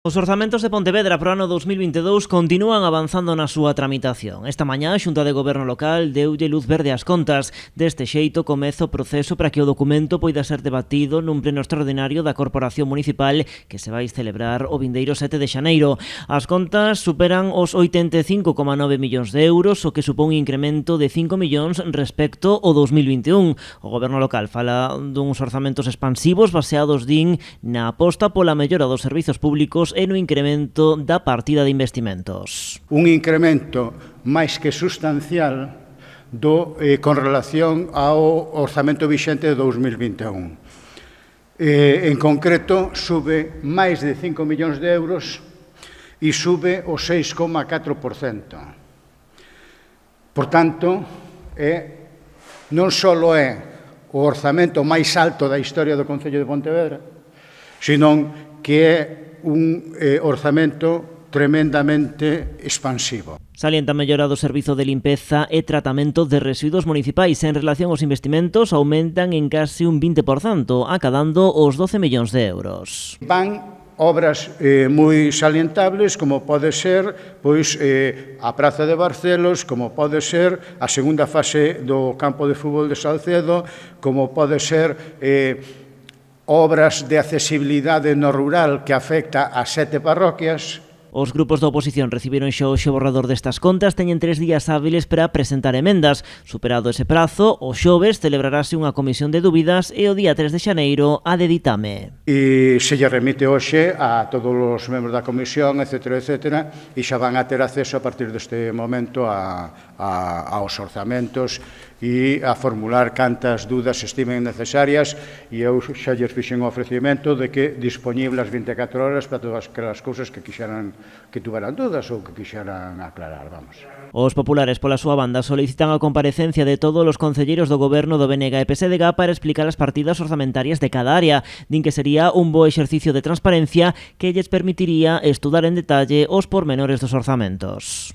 Os orzamentos de Pontevedra para o ano 2022 continúan avanzando na súa tramitación. Esta mañá a Xunta de Goberno local deulle luz verde ás contas. Deste xeito comeza o proceso para que o documento poida ser debatido nun pleno extraordinario da Corporación Municipal que se vai celebrar o vindeiro 7 de xaneiro. As contas superan os 85,9 millóns de euros, o que supón un incremento de 5 millóns respecto ao 2021. O Goberno local fala duns orzamentos expansivos baseados, din, na aposta pola mellora dos servizos públicos e no incremento da partida de investimentos. Un incremento máis que sustancial con relación ao orzamento vixente de 2021. En concreto, sube máis de 5 millóns de euros e sube o 6,4%. Por tanto, non só é o orzamento máis alto da historia do Concello de Pontevedra, senón que é un orzamento tremendamente expansivo. Salienta a mellora do servizo de limpeza e tratamento de residuos municipais. En relación aos investimentos, aumentan en case un 20%, acadando os 12 millóns de euros. Van obras moi salientables, como pode ser a Praza de Barcelos, como pode ser a segunda fase do campo de fútbol de Salcedo, como pode ser obras de accesibilidade no rural que afecta a 7 parroquias. Os grupos da oposición recibiron xa hoxe o borrador destas contas, teñen 3 días hábiles para presentar emendas. Superado ese prazo, o xoves celebrarase unha comisión de dúbidas e o día 3 de xaneiro a de ditame. E se lle remite hoxe a todos os membros da comisión, etcétera, e xa van a ter acceso a partir deste momento aos orzamentos e a formular cantas dudas estimen necesarias, e eu xa lles fixen o ofrecimento de que dispoñible as 24 horas para todas aquelas cousas que quixeran que tuveran dudas ou que quixeran aclarar, vamos. Os populares, pola súa banda, solicitan a comparecencia de todos os concelleiros do Goberno do BNG e PSDG para explicar as partidas orzamentarias de cada área. Din que sería un bo exercicio de transparencia que lles permitiría estudar en detalle os pormenores dos orzamentos.